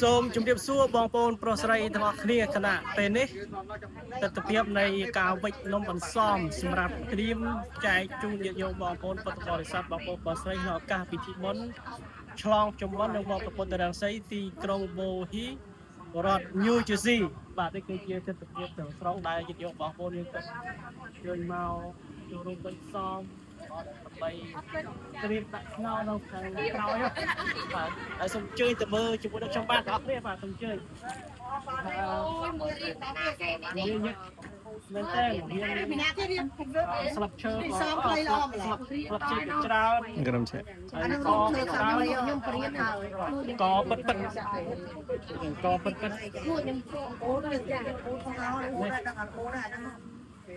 សូមជម្រាបសួរបងប្អូនប្រុសស្រីទាំងអស់គ្នាគណៈពេលនេះទស្សនវិជ្ជានៃការវិច្ចនំបន្សំសម្រាប់ត្រៀមចែកជូនញាតិញោមបងប្អូនពុទ្ធបរិស័ទបងប្អូនប្រុសស្រីក្នុងឱកាសពិធីបុណ្យឆ្លងជុំបិណ្ឌនៅវត្តពុទ្ធរាំងសីទីក្រុងបូហ៊ីរដ្ឋ New Jersey បាទនេះគឺជាទស្សនវិជ្ជាទាំងស្រុងដែលញាតិញោមបងប្អូនយើងទៅជួយមកចូលរួមបន្សំដើម្បីត្រៀមដាក់ស្នោនៅខាងក្រោយបាទហើយសូមអញ្ជើញទៅមើលជាមួយនឹងខ្ញុំបាទបងប្អូនបាទសូមអញ្ជើញយើងមែនតើមានស្លាប់ឈើស្លាប់ឈើច្រើនក្រុមឈើហើយក៏ខ្ញុំព្រៀនហើយកពិតកពិតខ្ញុំអូនចា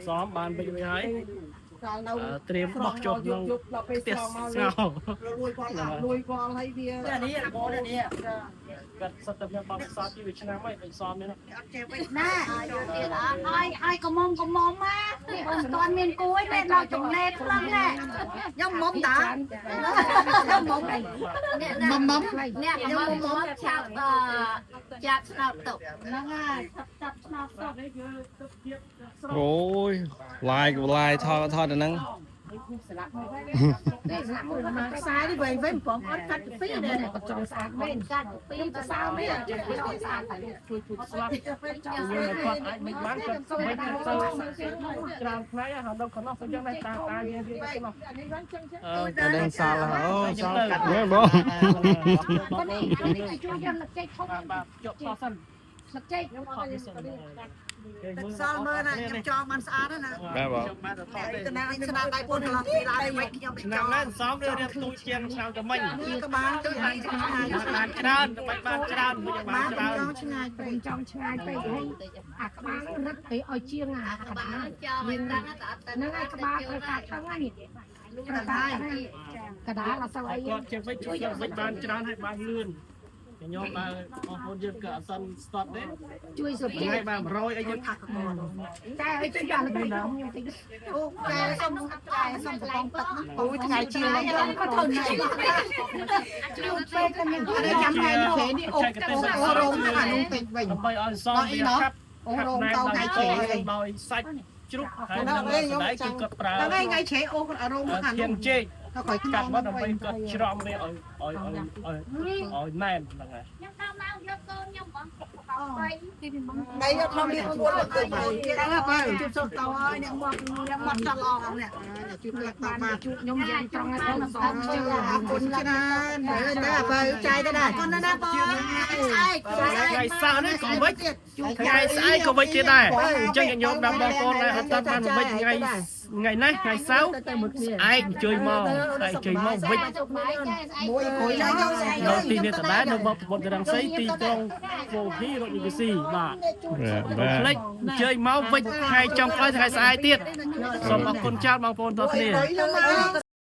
សមបានវិញហើយត្រៀមបោះចុះក្នុងផ្ទះស្ងោលួយផងហើយវានេះបងនេះគាត់សិតតែមានបបសតពីឆ្នាំហើយមិនសមនេះណាហើយកុំមកអូនតាន់មានគួយតែដល់ចំណេះខ្លាំងណាខ្ញុំមុំតាខ្ញុំមុំអ្នកខ្ញុំមុំឆាប់ចាក់ស្នោតទុកហ្នឹងហើយចាប់ស្នោតទុកនេះគឺទឹកជាតិអូយឡាយថតហ្នឹងស្លាប់មកខ្សែនេះវិញបងអត់កាត់ពីនេះចង់ស្អាតមែនកាត់ពីទៅសើមែនជួយស្អាតជួយស្លាប់យើងគាត់អាចមិនបានគាត់មិនទៅច្រើនផ្នែកហើយដល់ក្នុងទៅយ៉ាងណាតាយើងទៅក្នុងតែដឹងសល់អូសល់កាត់មើលបងនេះជួយយកលឹកចេកធំបាទជក់ខុសសិនលឹកចេកខ្ញុំអត់សល់មើលណាខ្ញុំចង់បានស្អាតណាបាទបងតំណាងស្នាដៃពុនកន្លងពីឡើងមិនខ្ញុំទៅចង់ណាស់សំរៀបទូជាងឆ្នាំទៅមិញក៏បានទៅបានច្រើនដើម្បីបានច្រើនមិនបានច្រើនឆ្ងាយពេកចង់ឆ្ងាយពេកហើយអាក្បាលរឹតទៅឲ្យជាងអាក្បាលមានហ្នឹងឯក្បាលត្រូវកាត់ទៅហ្នឹងកដាលអត់សូវអីគាត់ជាវិញជួយវិញបានច្រើនហើយបានលឿនខ្ញុំបើបងប្អូនយើងក៏អត់សិនស្ទាត់ទេជួយសុខថ្ងៃបាន100អីយើងថាកកតែឲ្យជួយយកទៅខ្ញុំតិចអូតែសុំកំងទឹកអូយថ្ងៃជាងខ្ញុំក៏ធ្វើនេះជួយពេកតែមានចាំថ្ងៃនេះអូរោមអានោះពេកវិញដើម្បីឲ្យសមវាកាប់អូរោមតថ្ងៃឆេដោយសាច់ជ្រូកហើយនៅស្បែកគឺគាត់ប្រើថ្ងៃឆេអូអារោមខាងនោះចេកគាត់កាត់បាត់ដើម្បីគាត់ច្រំវាឲ្យណែនហ្នឹងហើយខ្ញុំតាមឡើងយកកូនខ្ញុំបងដៃអត់ធំមានពួនលើឃើញទៅជួបសុំតហើយអ្នកមកចង់អស់នេះជួបឡើងតាមមកជួបខ្ញុំយ៉ាងត្រង់ហ្នឹងសងជឿអរគុណច្រើនតែបើចាយទៅដែរគុណណាបងថ្ងៃសៅរ៍នេះក៏វិចថ្ងៃស្អែកក៏វិចទៀតដែរអញ្ចឹងញោមដល់បងប្អូនដែរអត់តាន់បានវិចថ្ងៃនេះថ្ងៃសៅរ៍ស្អែកជួយមកតែជួយមកវិចមួយគួយឡើងនៅទីនេះដដែលនៅវត្តពុទ្ធរាំងសីទីក្រុងបូហ៊ីរដ្ឋ New Jersey បាទផ្លេចជើញមកវិចថ្ងៃចុងក្រោយថ្ងៃស្អែកទៀតសូមអរគុណច្រើនបងប្អូនទាំងគ្នា